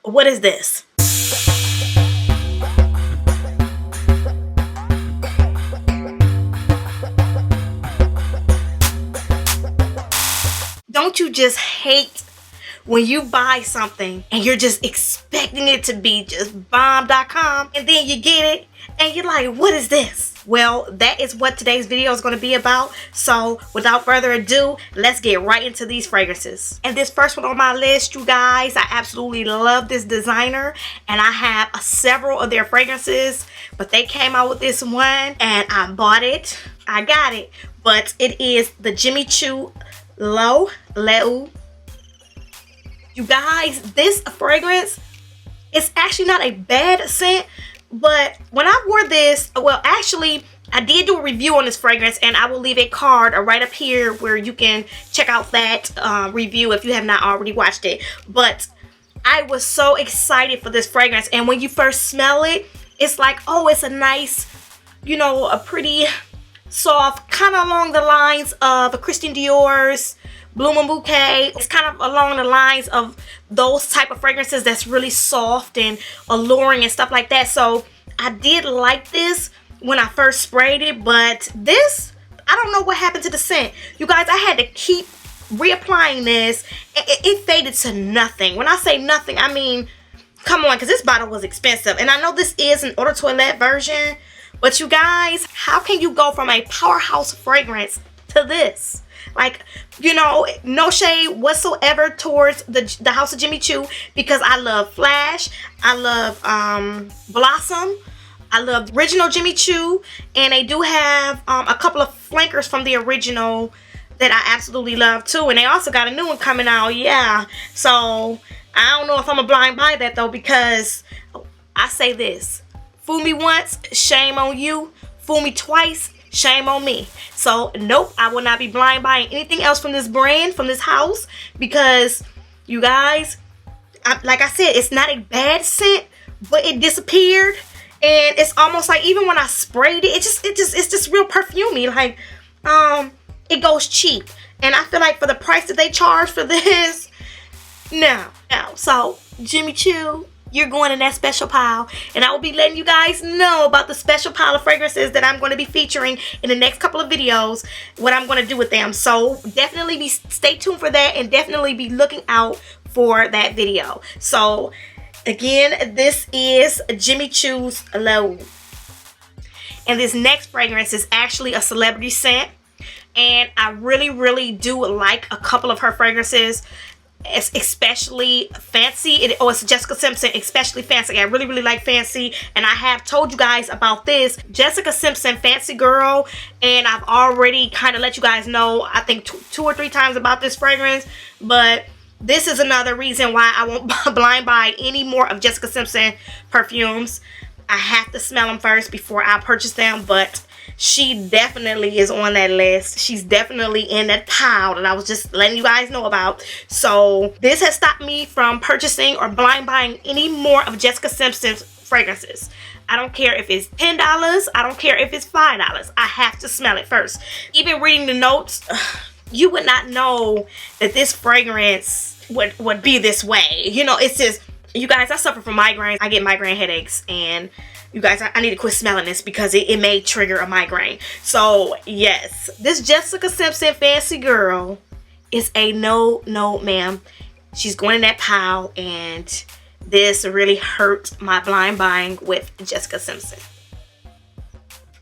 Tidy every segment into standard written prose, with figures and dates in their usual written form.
what is this? Don't you just hate when you buy something and you're just expecting it to be just bomb.com and then you get it and you're like, what is this? Well, that is what today's video is going to be about. So without further ado, let's get right into these fragrances. And this first one on my list, you guys, I absolutely love this designer and I have several of their fragrances, but they came out with this one and I bought it. I got it, but it is the Jimmy Choo Leu. You guys, this fragrance is actually not a bad scent, but when I wore this, well, actually, I did do a review on this fragrance, and I will leave a card right up here where you can check out that review if you have not already watched it. But I was so excited for this fragrance, and when you first smell it, it's like, oh, it's a nice, you know, a pretty soft, kind of along the lines of a Christian Dior's Bloom and Bouquet. It's kind of along the lines of those type of fragrances that's really soft and alluring and stuff like that. So I did like this when I first sprayed it, but this, I don't know what happened to the scent. You guys, I had to keep reapplying this. It faded to nothing. When I say nothing, I mean, come on, because this bottle was expensive. And I know this is an eau de toilette version, but you guys, how can you go from a powerhouse fragrance to this? Like, you know, no shade whatsoever towards the House of Jimmy Choo, because I love Flash, I love Blossom, I love original Jimmy Choo, and they do have a couple of flankers from the original that I absolutely love too, and they also got a new one coming out, yeah. So I don't know if I'm a blind buy that though, because I say this: fool me once, shame on you. Fool me twice, shame on me. So nope, I will not be blind buying anything else from this brand, from this house, because you guys, like I said, it's not a bad scent, but it disappeared, and it's almost like even when I sprayed it, it's just real perfumey. Like it goes cheap, and I feel like for the price that they charge for this, no. So Jimmy Choo, you're going in that special pile, and I will be letting you guys know about the special pile of fragrances that I'm going to be featuring in the next couple of videos, what I'm going to do with them. So definitely stay tuned for that, and definitely be looking out for that video. So again, this is Jimmy Choo's Leu, and this next fragrance is actually a celebrity scent, and I really do like a couple of her fragrances. It's especially Fancy. It's Jessica Simpson, especially Fancy. I really like Fancy, and I have told you guys about this Jessica Simpson Fancy Girl, and I've already kind of let you guys know, I think two or three times about this fragrance. But this is another reason why I won't blind buy any more of Jessica Simpson perfumes. I have to smell them first before I purchase them, but she definitely is on that list. She's definitely in that pile that I was just letting you guys know about. So this has stopped me from purchasing or blind buying any more of Jessica Simpson's fragrances. I don't care if it's $10, I don't care if it's $5. I have to smell it first. Even reading the notes, you would not know that this fragrance would be this way. You know, it's just, you guys, I suffer from migraines. I get migraine headaches, and you guys, I need to quit smelling this because it may trigger a migraine. So yes, this Jessica Simpson Fancy Girl is a no ma'am. She's going in that pile, and this really hurt my blind buying with Jessica Simpson.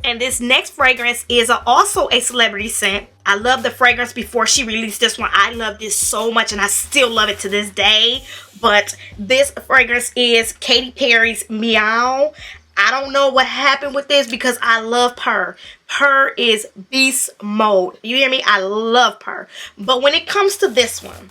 And this next fragrance is also a celebrity scent. I love the fragrance before she released this one. I love this so much, and I still love it to this day. But this fragrance is Katy Perry's Meow. I don't know what happened with this because I love Purr. Purr is beast mode. You hear me? I love Purr. But when it comes to this one,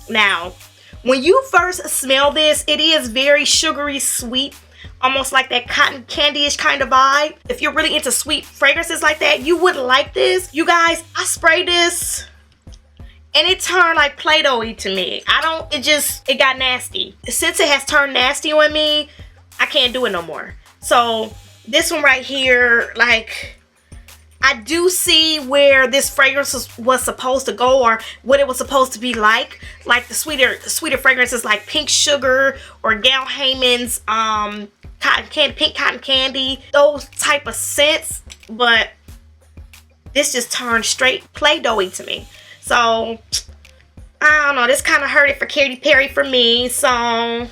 now, when you first smell this, it is very sugary sweet, almost like that cotton candy-ish kind of vibe. If you're really into sweet fragrances like that, you would like this. You guys, I sprayed this and it turned like Play-Doh-y to me. It got nasty. Since it has turned nasty on me, I can't do it no more. So this one right here, like, I do see where this fragrance was supposed to go, or what it was supposed to be like the sweeter fragrances like Pink Sugar or Gail Heyman's pink cotton candy, those type of scents. But this just turned straight Play-Doh-y to me. So I don't know, this kind of hurt it for Katy Perry for me. So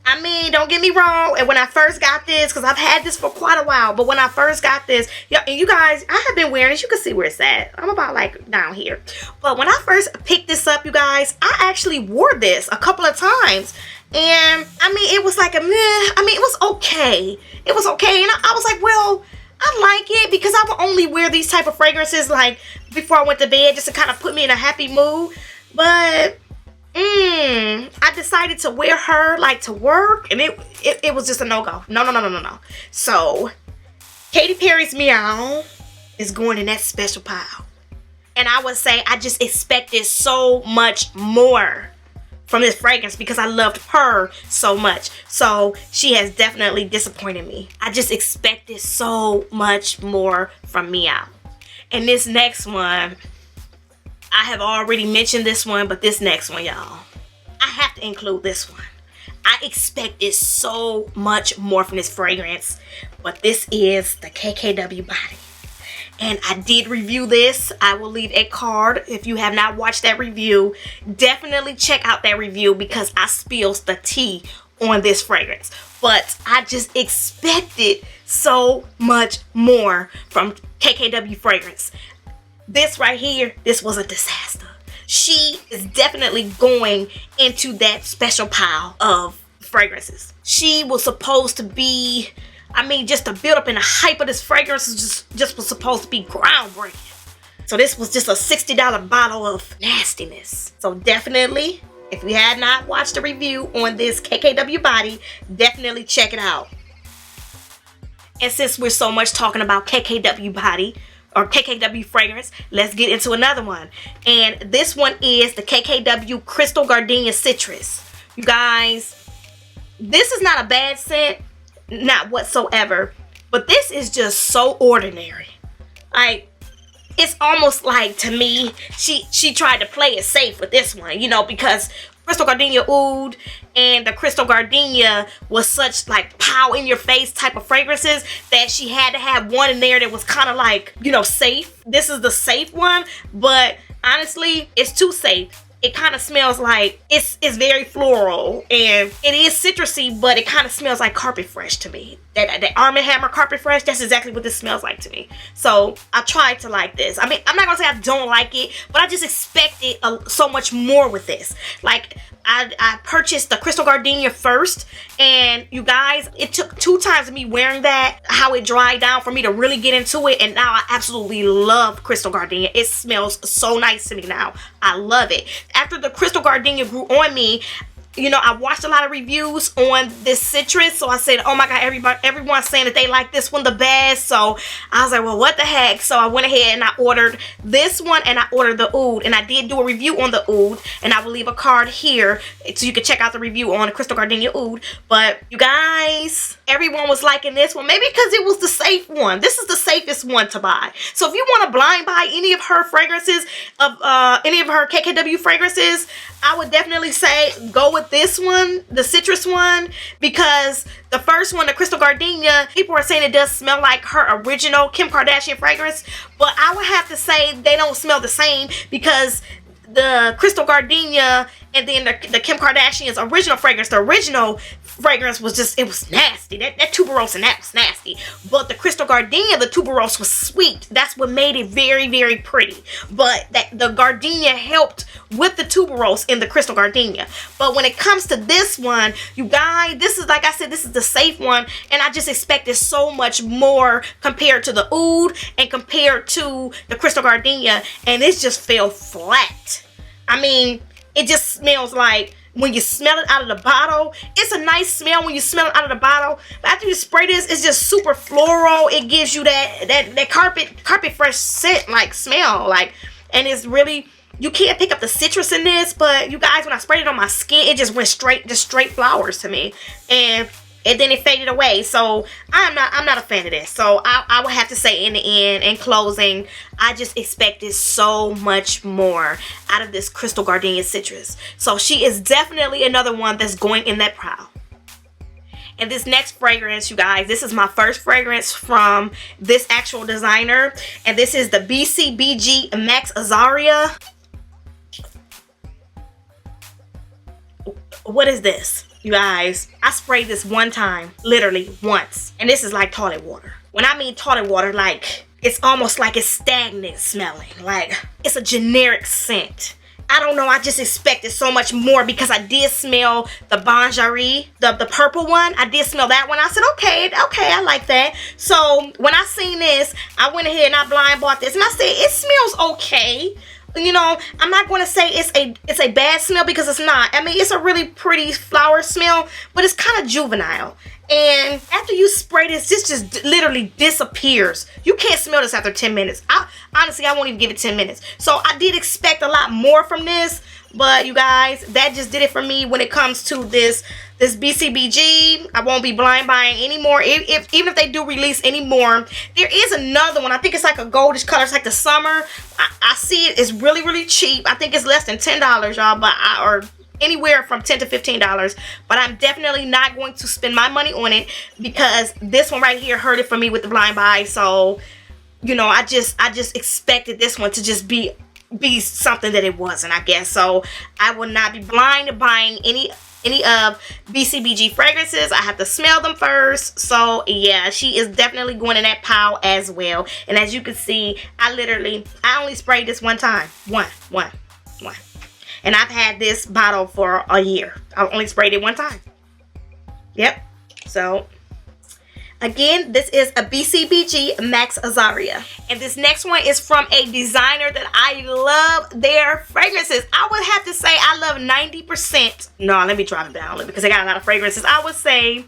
I mean, don't get me wrong, and when I first got this, because I've had this for quite a while, but when I first got this, and you guys, I have been wearing this, you can see where it's at. I'm about like down here. But when I first picked this up, you guys, I actually wore this a couple of times. And I mean, it was like a meh. I mean, it was okay. It was okay. And I was like, well, I like it, because I would only wear these type of fragrances like before I went to bed, just to kind of put me in a happy mood. But I decided to wear her like to work, and it was just a no-go. No. So Katy Perry's Meow is going in that special pile. And I would say I just expected so much more from this fragrance, because I loved her so much. So she has definitely disappointed me. I just expected so much more from Meow. And this next one, I have already mentioned this one, but this next one, y'all, I have to include this one. I expected so much more from this fragrance, but this is the KKW Body. And I did review this. I will leave a card. If you have not watched that review, definitely check out that review, because I spills the tea on this fragrance. But I just expected so much more from KKW fragrance. This right here, this was a disaster. She is definitely going into that special pile of fragrances. She was supposed to be, I mean, just the build up and the hype of this fragrance just was supposed to be groundbreaking. So this was just a $60 bottle of nastiness. So definitely, if you had not watched the review on this KKW Body, definitely check it out. And since we're so much talking about KKW Body, or KKW fragrance, let's get into another one. And this one is the KKW Crystal Gardenia Citrus. You guys, this is not a bad scent, not whatsoever, but this is just so ordinary. Like, it's almost like, to me, she tried to play it safe with this one, you know, because Crystal Gardenia Oud and the Crystal Gardenia was such like pow in your face type of fragrances that she had to have one in there that was kind of like, you know, safe. This is the safe one, but honestly, it's too safe. It kind of smells like, it's very floral, and it is citrusy, but it kind of smells like Carpet Fresh to me. That Arm & Hammer Carpet Fresh, that's exactly what this smells like to me. So I tried to like this. I mean, I'm not gonna say I don't like it, but I just expected so much more with this. Like, I purchased the Crystal Gardenia first, and you guys, it took 2 times of me wearing that, how it dried down for me to really get into it, and now I absolutely love Crystal Gardenia. It smells so nice to me now. I love it. After the Crystal Gardenia grew on me, you know, I watched a lot of reviews on this citrus, so I said, oh my god, everyone's saying that they like this one the best. So I was like, well, what the heck? So I went ahead and I ordered this one, and I ordered the Oud, and I did do a review on the Oud, and I will leave a card here so you can check out the review on the Crystal Gardenia Oud. But you guys, everyone was liking this one, maybe because it was the safe one. This is the safest one to buy. So if you want to blind buy any of her fragrances, of any of her KKW fragrances, I would definitely say go with this one, the citrus one, because the first one, the Crystal Gardenia, people are saying it does smell like her original Kim Kardashian fragrance, but I would have to say they don't smell the same, because the Crystal Gardenia and then the Kim Kardashian's original fragrance, the original fragrance was just, it was nasty. That tuberose and that was nasty. But the Crystal Gardenia, the tuberose was sweet. That's what made it very, very pretty. But the Gardenia helped with the tuberose in the Crystal Gardenia. But when it comes to this one, you guys, this is, like I said, this is the safe one, and I just expected so much more compared to the Oud and compared to the Crystal Gardenia, and it just fell flat. I mean, it just smells like, when you smell it out of the bottle, it's a nice smell when you smell it out of the bottle. But after you spray this, it's just super floral. It gives you that carpet fresh scent, like, smell, like, and it's really, you can't pick up the citrus in this, but you guys, when I sprayed it on my skin, it just went straight flowers to me. And and then it faded away. So I'm not a fan of this. So I would have to say, in the end, in closing, I just expected so much more out of this Crystal Gardenia Citrus. So she is definitely another one that's going in that pile. And this next fragrance, you guys, this is my first fragrance from this actual designer. And this is the BCBG Max Azaria. What is this? You guys, I sprayed this one time, literally once. And this is like toilet water. When I mean toilet water, like, it's almost like it's stagnant smelling. Like, it's a generic scent. I don't know, I just expected so much more because I did smell the Bonjour, the purple one. I did smell that one. I said, okay, I like that. So when I seen this, I went ahead and I blind bought this. And I said, it smells okay. You know, I'm not going to say it's a bad smell because it's not. I mean, it's a really pretty flower smell, but it's kind of juvenile. And after you spray this just literally disappears. You can't smell this after 10 minutes. Honestly, I won't even give it 10 minutes. So I did expect a lot more from this, but you guys, that just did it for me when it comes to this BCBG. I won't be blind buying anymore. Even if they do release any more. There is another one. I think it's like a goldish color. It's like the summer. I see it. It's really, really cheap. I think it's less than $10, y'all, or anywhere from $10 to $15, but I'm definitely not going to spend my money on it because this one right here hurt it for me with the blind buy. So, you know, I just expected this one to just be something that it wasn't, I guess. So I will not be blind buying any of BCBG fragrances. I have to smell them first. So yeah, she is definitely going in that pile as well. And as you can see, I only sprayed this one time. One. And I've had this bottle for a year. I only sprayed it one time. Yep. So, again, this is a BCBG Max Azaria. And this next one is from a designer that I love their fragrances. I would have to say I love 90%. No, let me drop it down because I got a lot of fragrances. I would say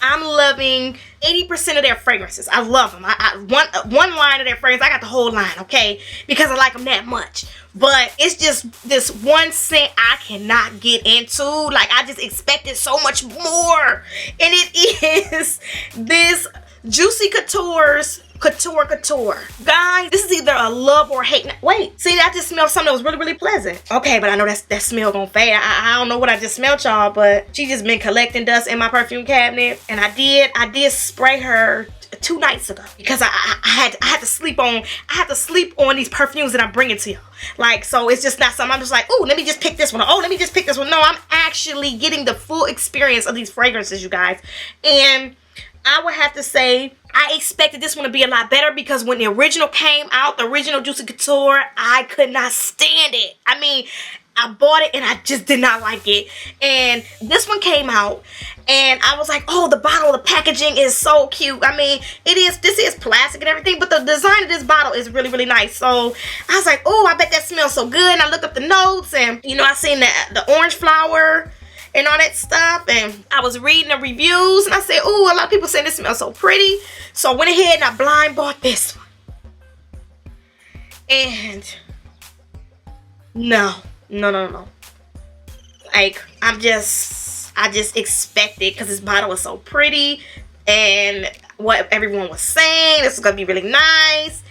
I'm loving 80% of their fragrances. I love them. One line of their fragrance, I got the whole line, okay? Because I like them that much. But it's just this one scent I cannot get into. Like, I just expected so much more. And it is this Juicy Couture's Couture. Guys, this is either a love or hate. Wait, see, I just smelled something that was really, really pleasant. Okay, but I know that smell gonna fade. I don't know what I just smelled, y'all, but she just been collecting dust in my perfume cabinet. And I did spray her 2 nights ago because I had to sleep on these perfumes that I'm bringing to y'all. Like, so it's just not something I'm just like, oh, let me just pick this one. Oh, let me just pick this one. No, I'm actually getting the full experience of these fragrances, you guys. And I would have to say I expected this one to be a lot better because when the original came out, the original Juicy Couture, I could not stand it. I mean, I bought it and I just did not like it. And this one came out and I was like, oh, the bottle, the packaging is so cute. I mean, this is plastic and everything, but the design of this bottle is really, really nice. So I was like, oh, I bet that smells so good. And I looked up the notes and, you know, I seen the orange flower and all that stuff, and I was reading the reviews and I said, oh, a lot of people say this smells so pretty. So I went ahead and I blind bought this one. And no. Like, I just expected, because this bottle was so pretty and what everyone was saying, this is gonna be really nice.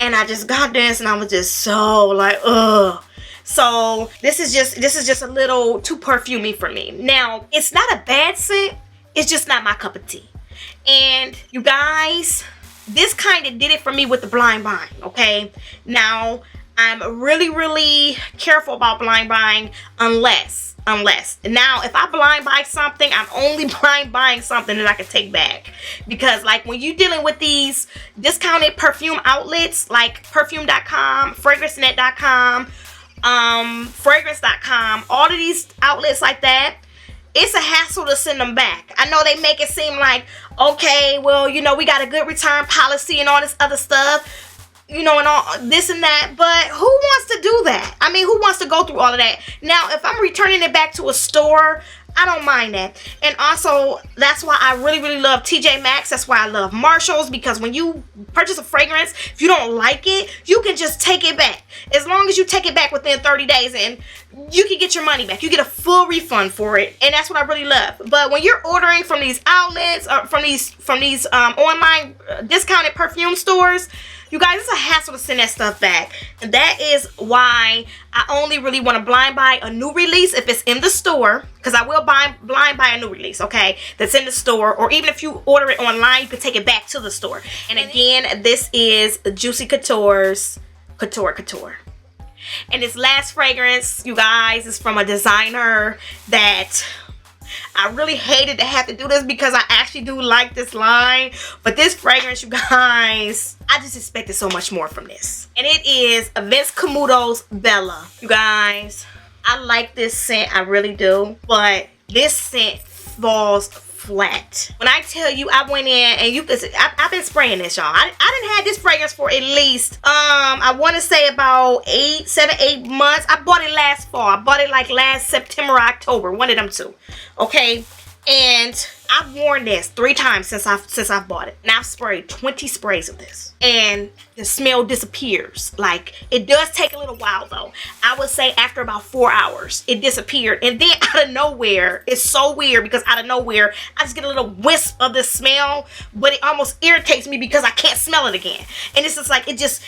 And I just got this and I was just so like, ugh. So this is just a little too perfumey for me. Now, it's not a bad scent, it's just not my cup of tea. And you guys, this kind of did it for me with the blind buying, okay? Now, I'm really, really careful about blind buying unless. Now, if I blind buy something, I'm only blind buying something that I can take back. Because, like, when you're dealing with these discounted perfume outlets, like perfume.com, fragrancenet.com, fragrance.com, all of these outlets like that, it's a hassle to send them back. I know they make it seem like, okay, well, you know, we got a good return policy and all this other stuff, you know, and all this and that, but who wants to do that? I mean, who wants to go through all of that? Now, if I'm returning it back to a store, I don't mind that. And also, that's why I really, really love TJ Maxx. That's why I love Marshalls, because when you purchase a fragrance, if you don't like it, you can just take it back. As long as you take it back within 30 days. And you can get your money back. You get a full refund for it, and that's what I really love. But when you're ordering from these outlets or from these online discounted perfume stores, you guys, it's a hassle to send that stuff back. And that is why I only really want to blind buy a new release if it's in the store, because I will blind buy a new release, okay, that's in the store. Or even if you order it online, you can take it back to the store. And again, this is Juicy Couture's Couture. And this last fragrance, you guys, is from a designer that I really hated to have to do this because I actually do like this line. But this fragrance, you guys, I just expected so much more from this. And it is Vince Camuto's Bella. You guys, I like this scent, I really do. But this scent falls flat. When I tell you, I went in and you could see, I've been spraying this, y'all. I didn't have this fragrance for at least I want to say about 7-8 months. I bought it last fall. I bought it like last September, October, one of them two. Okay, and I've worn this 3 times since I've bought it, and I've sprayed 20 sprays of this, and the smell disappears. Like, it does take a little while though. I would say after about 4 hours it disappeared, and then out of nowhere, it's so weird because out of nowhere I just get a little wisp of the smell, but it almost irritates me because I can't smell it again. And it's just like it just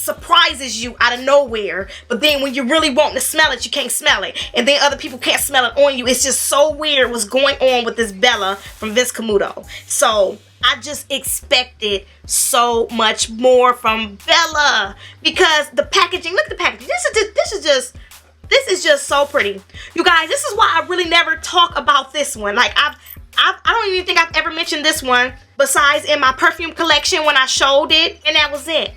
surprises you out of nowhere, but then when you really want to smell it, you can't smell it, and then other people can't smell it on you. It's just so weird what's going on with this Bella from Vince Camuto. So I just expected so much more from Bella because the packaging, look at the packaging. This is just so pretty. You guys, this is why I really never talk about this one. Like I don't even think I've ever mentioned this one besides in my perfume collection when I showed it, and that was it.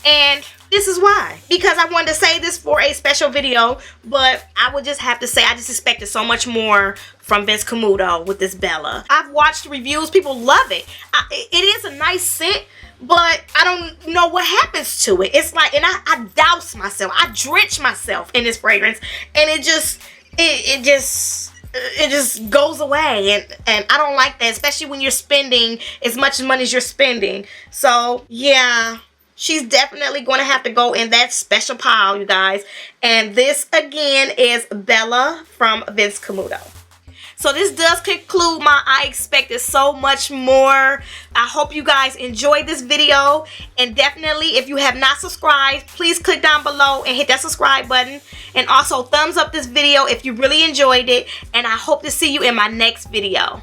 And this is why, because I wanted to say this for a special video, but I would just have to say I just expected so much more from Vince Camuto with this Bella. I've watched reviews, people love it. It is a nice scent, but I don't know what happens to it. It's like, and I douse myself, I drench myself in this fragrance, and it just goes away, and I don't like that, especially when you're spending as much money as you're spending. So yeah, she's definitely going to have to go in that special pile, you guys. And this again is Bella from Vince Camuto. So this does conclude my I expected so much more. I hope you guys enjoyed this video. And definitely, if you have not subscribed, please click down below and hit that subscribe button. And also thumbs up this video if you really enjoyed it. And I hope to see you in my next video.